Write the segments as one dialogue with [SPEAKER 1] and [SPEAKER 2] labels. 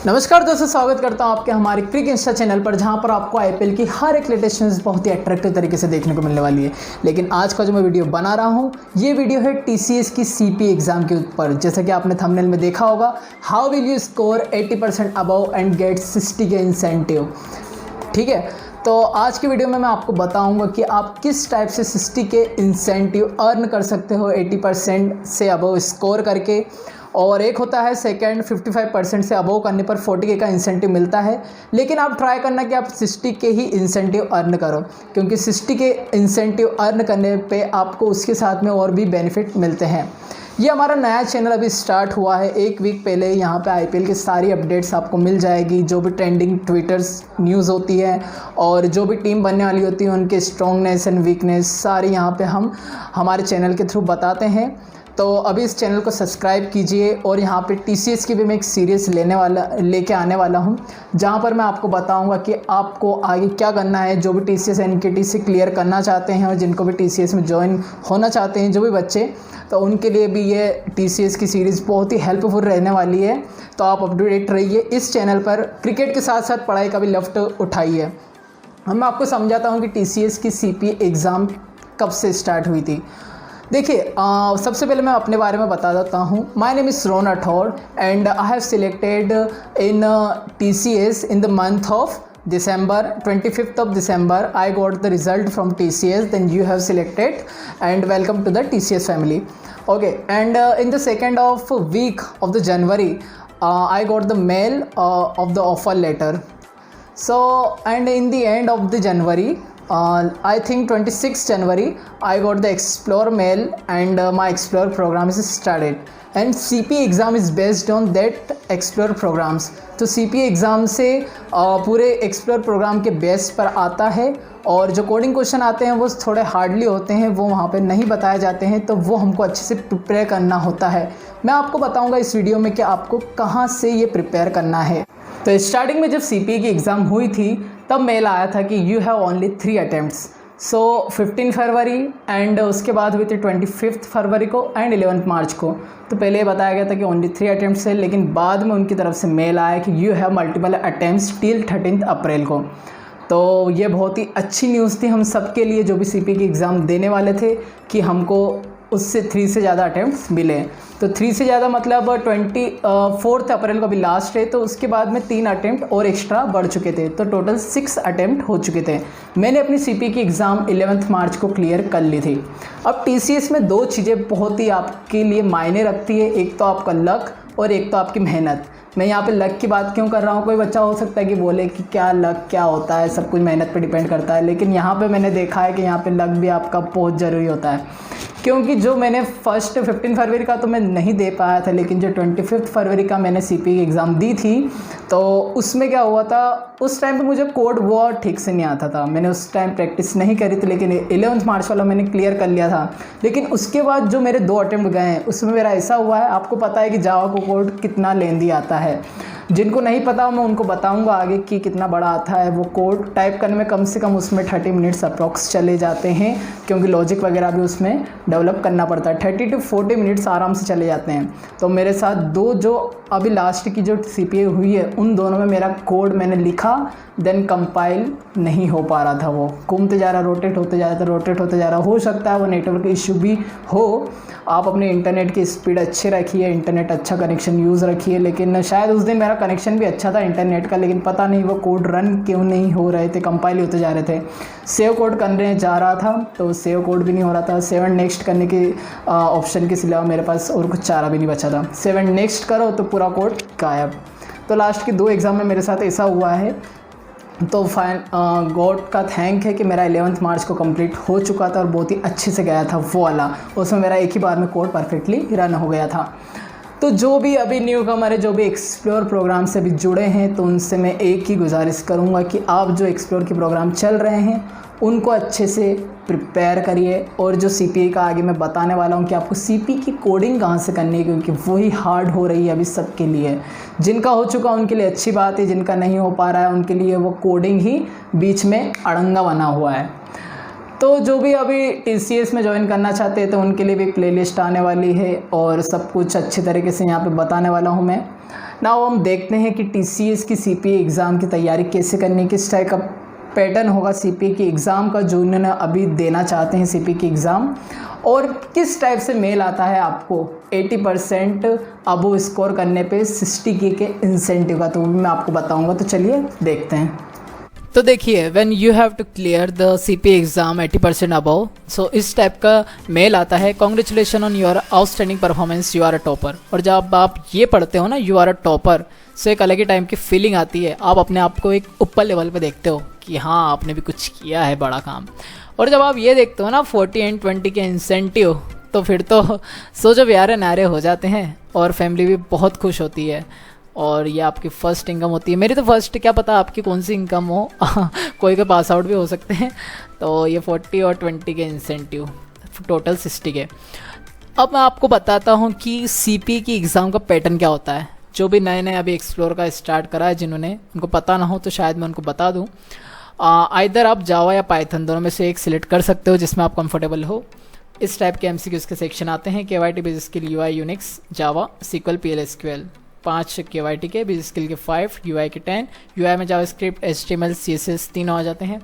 [SPEAKER 1] नमस्कार दोस्तों, स्वागत करता हूं आपके हमारे क्रिक इंस्टा चैनल पर, जहां पर आपको आईपीएल की हर एक लेटेस्ट न्यूज़ बहुत ही अट्रैक्टिव तरीके से देखने को मिलने वाली है। लेकिन आज का जो मैं वीडियो बना रहा हूं, ये वीडियो है टीसीएस की सीपी एग्जाम के ऊपर। जैसा कि आपने थंबनेल में देखा होगा, how will you score 80% above and get 60 के इंसेंटिव। ठीक है, तो आज की वीडियो में मैं आपको बताऊंगा कि आप किस टाइप से 60 के इंसेंटिव अर्न कर सकते हो 80% से अबव स्कोर करके। और एक होता है सेकंड 55% से अबव करने पर 40K का इंसेंटिव मिलता है। लेकिन आप ट्राई करना कि आप 60 के ही इंसेंटिव अर्न करो, क्योंकि 60 के इंसेंटिव अर्न करने पे आपको उसके साथ में और भी बेनिफिट मिलते हैं। ये हमारा नया चैनल अभी स्टार्ट हुआ है, एक वीक पहले। यहाँ पे आईपीएल की सारी अपडेट्स आपको मिल जाएगी, जो भी ट्रेंडिंग ट्विटर्स न्यूज़ होती है और जो भी टीम बनने वाली होती है उनके स्ट्रॉन्गनेस एंड वीकनेस सारी यहाँ पे हम हमारे चैनल के थ्रू बताते हैं। तो अभी इस चैनल को सब्सक्राइब कीजिए। और यहाँ पे टीसीएस की भी मैं एक सीरीज़ लेके आने वाला हूँ, जहाँ पर मैं आपको बताऊँगा कि आपको आगे क्या करना है। जो भी टीसीएस एनकेटी से क्लियर करना चाहते हैं और जिनको भी टीसीएस में ज्वाइन होना चाहते हैं जो भी बच्चे, तो उनके लिए भी ये टीसीएस की सीरीज़ बहुत ही हेल्पफुल रहने वाली है। तो आप अपडेट रहिए इस चैनल पर। क्रिकेट के साथ साथ पढ़ाई का भी लफ्ट उठाइए। मैं आपको समझाता हूँ कि टीसीएस की सीपी एग्ज़ाम कब से स्टार्ट हुई थी। देखिए, सबसे पहले मैं अपने बारे में बता देता हूँ। My name is Ron Rathore and I have selected in TCS in the month of December, 25th of December. I got the result from TCS. Then you have selected, and welcome to the TCS family. Okay, and in the second of week of the January, I got the mail of the offer letter. So, and in the end of the January, I think 26th January, I got the Explore mail, and my Explore program is started. And CP exam is based on that Explore programs. तो CP exam से पूरे Explore programme के base पर आता है। और जो coding question आते हैं वो थोड़े हार्डली होते हैं, वो वहाँ पे नहीं बताए जाते हैं, तो वो हमको अच्छे से प्रिपेयर करना होता है। मैं आपको बताऊँगा इस वीडियो में कि आपको कहाँ से ये प्रिपेयर करना है। तो स्टार्टिंग में जब CPA की एग्ज़ाम हुई थी तब मेल आया था कि you have only 3 attempts. So 15 February and उसके बाद हुई थी 25 फरवरी को एंड 11 मार्च को। तो पहले बताया गया था कि ओनली 3 अटैम्प्ट्स है, लेकिन बाद में उनकी तरफ से मेल आया कि you have multiple attempts till 13 अप्रैल को। तो ये बहुत ही अच्छी न्यूज़ थी हम सब के लिए जो भी CPA की एग्ज़ाम देने वाले थे, कि हमको उससे 3 से ज़्यादा अटैम्प्ट्स मिले। तो 3 से ज़्यादा मतलब 24 अप्रैल को भी लास्ट है, तो उसके बाद में 3 अटैम्प्ट और एक्स्ट्रा बढ़ चुके थे, तो टोटल 6 अटैम्प्ट हो चुके थे। मैंने अपनी CPA की एग्ज़ाम 11 मार्च को क्लियर कर ली थी। अब TCS में 2 चीज़ें बहुत ही आपके लिए मायने रखती है, एक तो आपका लक और एक तो आपकी मेहनत। मैं यहाँ पे लक की बात क्यों कर रहा हूँ, कोई बच्चा हो सकता है कि बोले कि क्या लक क्या होता है, सब कुछ मेहनत पे डिपेंड करता है। लेकिन यहाँ पे मैंने देखा है कि यहाँ पे लक भी आपका बहुत ज़रूरी होता है, क्योंकि जो मैंने फर्स्ट 15 फरवरी का तो मैं नहीं दे पाया था, लेकिन जो 25 फरवरी का मैंने CPA की एग्ज़ाम दी थी, तो उसमें क्या हुआ था, उस टाइम पे मुझे कोड वो ठीक से नहीं आता था। मैंने उस टाइम प्रैक्टिस नहीं करी थी, लेकिन 11 मार्च वाला मैंने क्लियर कर लिया था। लेकिन उसके बाद जो मेरे 2 अटैम्प्ट गए हैं उसमें मेरा ऐसा हुआ है, आपको पता है कि जावा को कोड कितना लेंदी आता है। जिनको नहीं पता मैं उनको बताऊंगा आगे कि कितना बड़ा आता है वो कोड। टाइप करने में कम से कम उसमें 30 मिनट्स अप्रॉक्स चले जाते हैं, क्योंकि लॉजिक वगैरह भी उसमें डेवलप करना पड़ता है। 30 to 40 मिनट्स आराम से चले जाते हैं। तो मेरे साथ 2 जो अभी लास्ट की जो CPA हुई है उन दोनों में मेरा कोड मैंने लिखा, देन कंपाइल नहीं हो पा रहा था, वो घूमते जा रहा, रोटेट होते जा रहा। हो सकता है वो नेटवर्क इशू भी हो। आप अपने इंटरनेट की स्पीड अच्छी रखिए, इंटरनेट अच्छा कनेक्शन यूज़ रखिए। लेकिन शायद उस दिन मेरा कनेक्शन भी अच्छा था इंटरनेट का, लेकिन पता नहीं वो कोड रन क्यों नहीं हो रहे थे, कंपाइल होते जा रहे थे। सेव कोड करने जा रहा था तो सेव कोड भी नहीं हो रहा था। 7 नेक्स्ट करने के ऑप्शन के सिवा मेरे पास और कुछ चारा भी नहीं बचा था। 7 नेक्स्ट करो तो पूरा कोड गायब। तो लास्ट के 2 एग्ज़ाम में मेरे साथ ऐसा हुआ है। तो गॉड का थैंक है कि मेरा 11 मार्च को कंप्लीट हो चुका था और बहुत ही अच्छे से गया था वो वाला। उसमें मेरा एक ही बार में कोड परफेक्टली रन हो गया था। तो जो भी अभी न्यू कमर जो भी एक्सप्लोर प्रोग्राम से भी जुड़े हैं, तो उनसे मैं एक ही गुजारिश करूंगा कि आप जो एक्सप्लोर के प्रोग्राम चल रहे हैं उनको अच्छे से प्रिपेयर करिए। और जो CPA का आगे मैं बताने वाला हूँ कि आपको CP की कोडिंग कहाँ से करनी है, क्योंकि वही हार्ड हो रही है अभी सबके लिए। जिनका हो चुका उनके लिए अच्छी बात है, जिनका नहीं हो पा रहा है उनके लिए वो कोडिंग ही बीच में अड़ंगा बना हुआ है। तो जो भी अभी TCS में ज्वाइन करना चाहते हैं तो उनके लिए भी प्लेलिस्ट आने वाली है और सब कुछ अच्छी तरीके से यहाँ पे बताने वाला हूँ मैं। नाउ हम देखते हैं कि TCS की CPA एग्ज़ाम की तैयारी कैसे करनी, किस टाइप का पैटर्न होगा CPA की एग्ज़ाम का जो इन्होंने अभी देना चाहते हैं CPA की एग्ज़ाम, और किस टाइप से मेल आता है आपको 80% अबो स्कोर करने पे 60K के इंसेंटिव का, तो वो भी मैं आपको बताऊंगा। तो चलिए देखते हैं। तो देखिए, when you have to clear the CPA exam 80% above, so इस टाइप का मेल आता है, congratulation on your outstanding performance, you are a topper. और जब आप ये पढ़ते हो ना you are a topper, so एक अलग ही टाइम की फीलिंग आती है, आप अपने आप को एक ऊपर लेवल पे देखते हो कि हाँ आपने भी कुछ किया है बड़ा काम। और जब आप ये देखते हो ना 40 एंड 20 के इंसेंटिव, तो फिर तो सोचो प्यारे नारे हो जाते हैं और फैमिली भी बहुत खुश होती है। और ये आपकी फ़र्स्ट इनकम होती है। मेरी तो फर्स्ट, क्या पता आपकी कौन सी इनकम हो कोई के पास आउट भी हो सकते हैं। तो ये 40 और 20 के इंसेंटिव, टोटल 60 के। अब मैं आपको बताता हूँ कि CPA की एग्ज़ाम का पैटर्न क्या होता है। जो भी नए नए अभी एक्सप्लोर का स्टार्ट करा है, जिन्होंने उनको पता ना हो तो शायद मैं उनको बता दूँ। आइदर आप जावा या पाइथन दोनों में से एक सिलेक्ट कर सकते हो जिसमें आप कंफर्टेबल हो। इस टाइप के MCQs के सेक्शन आते हैं। KYT basis skill UI Unix Java SQL PL SQL 5 KYT के, बेसिस स्किल के 5, UI के 10। UI में जावास्क्रिप्ट HTML CSS तीनों आ जाते हैं।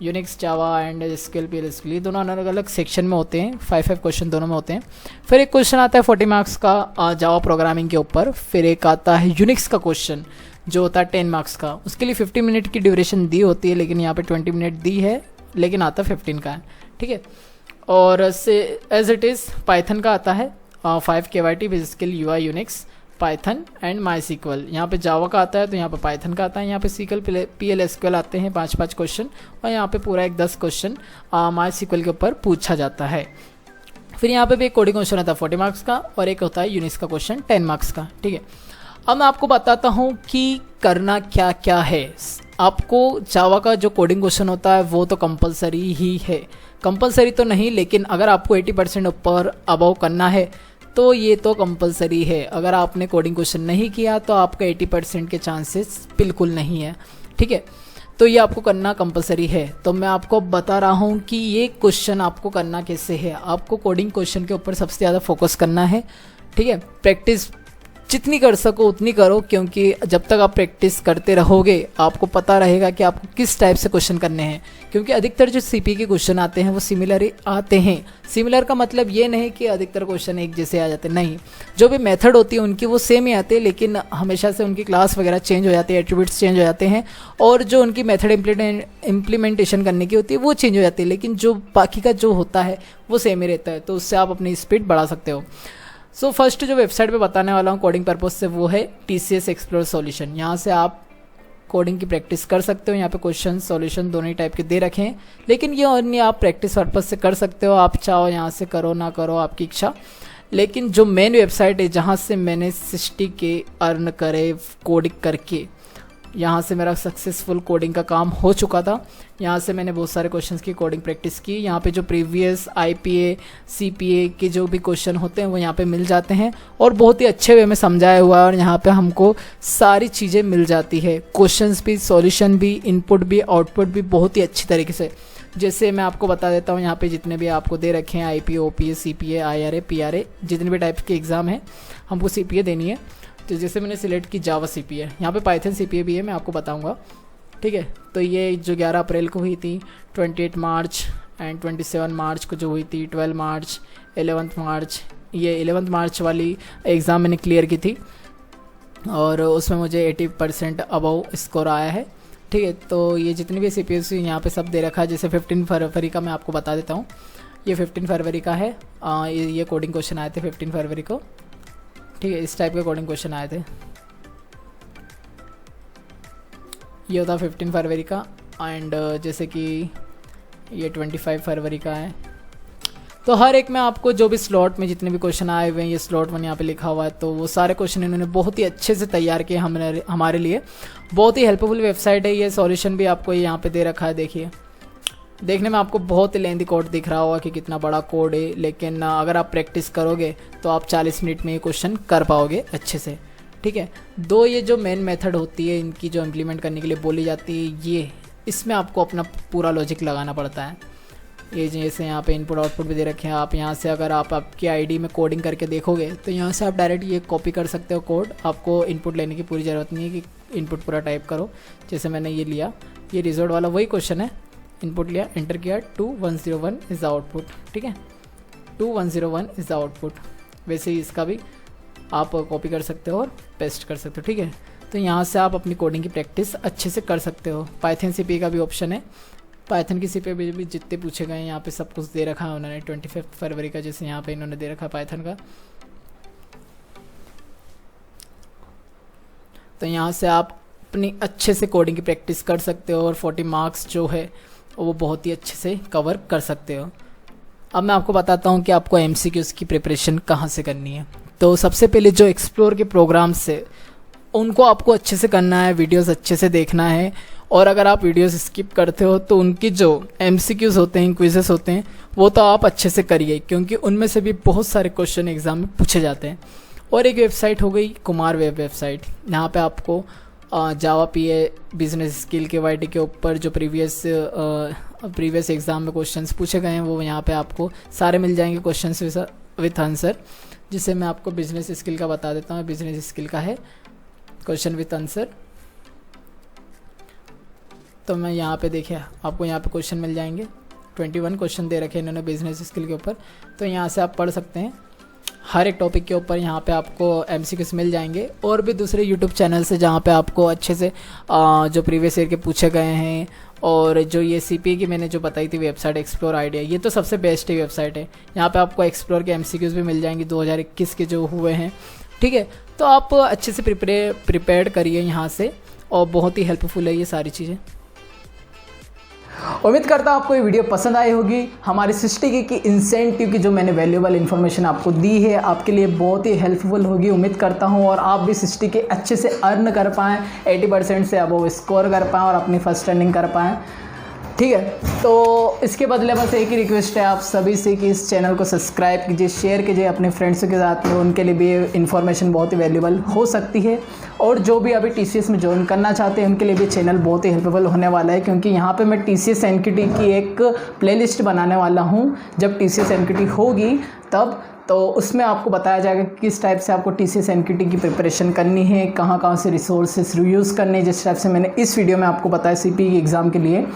[SPEAKER 1] Unix Java and SQL PL SQL ये दोनों अलग अलग सेक्शन में होते हैं। 5 क्वेश्चन दोनों में होते हैं। फिर एक क्वेश्चन आता है 40 मार्क्स का जावा प्रोग्रामिंग के ऊपर। फिर एक आता है यूनिक्स का क्वेश्चन जो होता है 10 मार्क्स का। उसके लिए 50 मिनट की ड्यूरेशन दी होती है, लेकिन यहाँ पे 20 मिनट दी है, लेकिन आता 15 का है, ठीक है। और से एज इट इज़ पाइथन का आता है 5 KYT basis skill UI Unix Python and MySQL। यहाँ पे जावा का आता है तो यहाँ पे पाइथन का आता है। यहाँ पे SQL PL SQL आते हैं 5 क्वेश्चन, और यहाँ पे पूरा एक 10 क्वेश्चन MySQL के ऊपर पूछा जाता है। फिर यहाँ पे भी एक कोडिंग क्वेश्चन आता है 40 मार्क्स का, और एक होता है यूनिक्स का क्वेश्चन 10 मार्क्स का, ठीक है। अब मैं आपको बताता हूँ कि करना क्या क्या है। आपको जावा का जो कोडिंग क्वेश्चन होता है वो तो कंपलसरी ही है। कंपलसरी तो नहीं, लेकिन अगर आपको 80% ऊपर अबव करना है तो ये तो कंपलसरी है। अगर आपने कोडिंग क्वेश्चन नहीं किया तो आपका 80% के चांसेस बिल्कुल नहीं है, ठीक है। तो ये आपको करना कंपलसरी है। तो मैं आपको बता रहा हूँ कि ये क्वेश्चन आपको करना कैसे है। आपको कोडिंग क्वेश्चन के ऊपर सबसे ज़्यादा फोकस करना है, ठीक है। प्रैक्टिस जितनी कर सको उतनी करो, क्योंकि जब तक आप प्रैक्टिस करते रहोगे आपको पता रहेगा कि आपको किस टाइप से क्वेश्चन करने हैं। क्योंकि अधिकतर जो CPA के क्वेश्चन आते हैं वो सिमिलर ही आते हैं। सिमिलर का मतलब ये नहीं कि अधिकतर क्वेश्चन एक जैसे आ जाते हैं, नहीं, जो भी मेथड होती है उनकी वो सेम ही आते हैं, लेकिन हमेशा से उनकी क्लास वगैरह चेंज हो जाती है, एट्रीब्यूट्स चेंज हो जाते हैं, और जो उनकी मेथड इम्प्लीमेंटेशन करने की होती है वो चेंज हो जाती है, लेकिन जो बाकी का जो होता है वो सेम ही रहता है। तो उससे आप अपनी स्पीड बढ़ा सकते हो। सो फर्स्ट जो वेबसाइट पे बताने वाला हूँ कोडिंग पर्पस से वो है TCS एक्सप्लोर सॉल्यूशन। यहाँ से आप कोडिंग की प्रैक्टिस कर सकते हो। यहाँ पे क्वेश्चन सॉल्यूशन दोनों ही टाइप के दे रखे हैं, लेकिन ये अन्य आप प्रैक्टिस पर्पस से कर सकते हो। आप चाहो यहाँ से करो, ना करो, आपकी इच्छा। लेकिन जो मेन वेबसाइट है जहाँ से मैंने 60K अर्न करे कोडिंग करके, यहाँ से मेरा सक्सेसफुल कोडिंग का काम हो चुका था। यहाँ से मैंने बहुत सारे क्वेश्चंस की कोडिंग प्रैक्टिस की। यहाँ पे जो प्रीवियस IPA CPA के जो भी क्वेश्चन होते हैं वो यहाँ पे मिल जाते हैं, और बहुत ही अच्छे वे में समझाया हुआ है। और यहाँ पे हमको सारी चीज़ें मिल जाती है, क्वेश्चंस भी, सॉल्यूशन भी, इनपुट भी, आउटपुट भी, बहुत ही अच्छी तरीके से। जैसे मैं आपको बता देता हूँ, यहाँ पे जितने भी आपको दे रखे हैं IPA OPA CPA IRA PRA जितने भी टाइप के एग्ज़ाम हैं हमको CPA देनी है। तो जैसे मैंने सिलेक्ट की जावा CPA, यहाँ पे पाइथन CPA भी है, मैं आपको बताऊंगा, ठीक है। तो ये जो 11 अप्रैल को हुई थी, 28 मार्च एंड 27 मार्च को जो हुई थी, 12 मार्च, 11 मार्च, ये 11 मार्च वाली एग्ज़ाम मैंने क्लियर की थी, और उसमें मुझे 80% अबव स्कोर आया है, ठीक है। तो ये जितनी भी CPA यहाँ पे सब दे रखा है। जैसे 15 फरवरी का मैं आपको बता देता हूँ, ये 15 फरवरी का है। ये कोडिंग क्वेश्चन आए थे 15 फरवरी को, ठीक है। इस टाइप के कोडिंग क्वेश्चन आए थे। ये होता 15 फरवरी का, एंड जैसे कि ये 25 फरवरी का है। तो हर एक में आपको जो भी स्लॉट में जितने भी क्वेश्चन आए हुए हैं, ये स्लॉट 1 यहाँ पे लिखा हुआ है, तो वो सारे क्वेश्चन इन्होंने बहुत ही अच्छे से तैयार किए हमारे लिए। बहुत ही हेल्पफुल वेबसाइट है। ये सॉल्यूशन भी आपको यहाँ पे दे रखा है। देखिए, देखने में आपको बहुत ही लेंथी कोड दिख रहा होगा कि कितना बड़ा कोड है, लेकिन अगर आप प्रैक्टिस करोगे तो आप 40 मिनट में ये क्वेश्चन कर पाओगे अच्छे से, ठीक है। दो ये जो मेन मेथड होती है इनकी जो इम्प्लीमेंट करने के लिए बोली जाती है, ये इसमें आपको अपना पूरा लॉजिक लगाना पड़ता है, ये जैसे यहाँ पे इनपुट आउटपुट भी दे रखे हैं। आप यहाँ से अगर आप आपकी आईडी में कोडिंग करके देखोगे तो यहाँ से आप डायरेक्ट ये कॉपी कर सकते हो कोड। आपको इनपुट लेने की पूरी ज़रूरत नहीं है कि इनपुट पूरा टाइप करो। जैसे मैंने ये लिया, ये रिजल्ट वाला वही क्वेश्चन है, इनपुट लिया, एंटर किया, 2101 इज़ द आउटपुट। ठीक है, 2101 इज़ द आउटपुट। वैसे ही इसका भी आप कॉपी कर सकते हो और पेस्ट कर सकते हो। ठीक है, तो यहाँ से आप अपनी कोडिंग की प्रैक्टिस अच्छे से कर सकते हो। पाइथन सीपी का भी ऑप्शन है, पाइथन की सीपी भी जितने पूछे गए हैं यहाँ पे सब कुछ दे रखा है उन्होंने। 25 फरवरी का जैसे यहाँ पे इन्होंने दे रखा है पाइथन का। तो यहाँ से आप अपनी अच्छे से कोडिंग की प्रैक्टिस कर सकते हो और 40 मार्क्स जो है वो बहुत ही अच्छे से कवर कर सकते हो। अब मैं आपको बताता हूँ कि आपको MCQs की प्रिपरेशन कहाँ से करनी है। तो सबसे पहले जो एक्सप्लोर के प्रोग्राम्स है उनको आपको अच्छे से करना है, वीडियोस अच्छे से देखना है। और अगर आप वीडियोस स्किप करते हो तो उनकी जो MCQs होते हैं, क्विजेस होते हैं, वो तो आप अच्छे से करिए, क्योंकि उनमें से भी बहुत सारे क्वेश्चन एग्जाम में पूछे जाते हैं। और एक वेबसाइट हो गई कुमार वेबसाइट। यहाँ पे आपको जावा PA बिजनेस स्किल के YT के ऊपर जो प्रीवियस एग्ज़ाम में क्वेश्चंस पूछे गए हैं वो यहाँ पे आपको सारे मिल जाएंगे, क्वेश्चंस विथ आंसर। जिसे मैं आपको बिजनेस स्किल का बता देता हूँ। बिजनेस स्किल का है क्वेश्चन विथ आंसर। तो मैं यहाँ पे देखिए आपको यहाँ पे क्वेश्चन मिल जाएंगे, 21 क्वेश्चन दे रखे हैं इन्होंने बिजनेस स्किल के ऊपर। तो यहाँ से आप पढ़ सकते हैं, हर एक टॉपिक के ऊपर यहाँ पे आपको MCQs मिल जाएंगे। और भी दूसरे YouTube चैनल से जहाँ पे आपको अच्छे से जो प्रीवियस ईयर के पूछे गए हैं, और जो ये CPA की मैंने जो बताई थी वेबसाइट एक्सप्लोर आइडिया, ये तो सबसे बेस्ट ही वेबसाइट है। यहाँ पे आपको एक्सप्लोर के MCQs भी मिल जाएंगे 2021 के जो हुए हैं। ठीक है, तो आप अच्छे से प्रिपेयर करिए यहाँ से, और बहुत ही हेल्पफुल है ये सारी चीज़ें। उम्मीद करता हूँ आपको ये वीडियो पसंद आई होगी। हमारी 60K की इंसेंटिव की जो मैंने वैल्यूएबल इन्फॉर्मेशन आपको दी है आपके लिए बहुत ही हेल्पफुल होगी, उम्मीद करता हूँ। और आप भी 60K अच्छे से अर्न कर पाएँ, 80% से अब वो स्कोर कर पाएँ और अपनी फर्स्ट रनिंग कर पाएँ। ठीक है, तो इसके बदले बस एक ही रिक्वेस्ट है आप सभी से कि इस चैनल को सब्सक्राइब कीजिए, शेयर कीजिए अपने फ्रेंड्सों के साथ में, उनके लिए भी इन्फॉर्मेशन बहुत ही वैल्यूएबल हो सकती है। और जो भी अभी TCS में ज्वाइन करना चाहते हैं उनके लिए भी चैनल बहुत ही हेल्पफुल होने वाला है, क्योंकि यहाँ पे मैं TCS NQT की एक प्लेलिस्ट बनाने वाला हूँ। जब TCS NQT होगी तब तो उसमें आपको बताया जाएगा कि किस टाइप से आपको TCS NQT की प्रिपरेशन करनी है, कहाँ से रिसोर्सेस यूज़ करने, जिस टाइप से मैंने इस वीडियो में आपको बताया CPA एग्ज़ाम के लिए।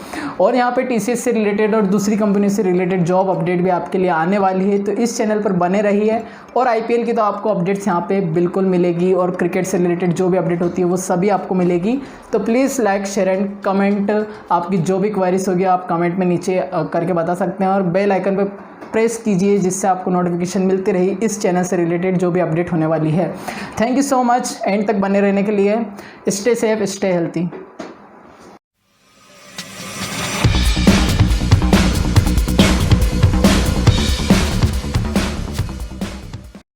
[SPEAKER 1] और यहाँ पे TCS से रिलेटेड और दूसरी कंपनी से रिलेटेड जॉब अपडेट भी आपके लिए आने वाली है, तो इस चैनल पर बने रहिए। और IPL की तो आपको अपडेट्स यहाँ पे बिल्कुल मिलेगी, और क्रिकेट से रिलेटेड जो भी अपडेट होती है वो सभी आपको मिलेगी। तो please like, share and comment, आपकी जो भी क्वेरीज होगी आप कमेंट में नीचे करके बता सकते हैं। और बेल आइकन पर प्रेस कीजिए जिससे आपको नोटिफिकेशन मिलती रही इस चैनल से रिलेटेड जो भी अपडेट होने वाली है। Thank you so much and तक बने रहने के लिए। Stay safe, stay healthy.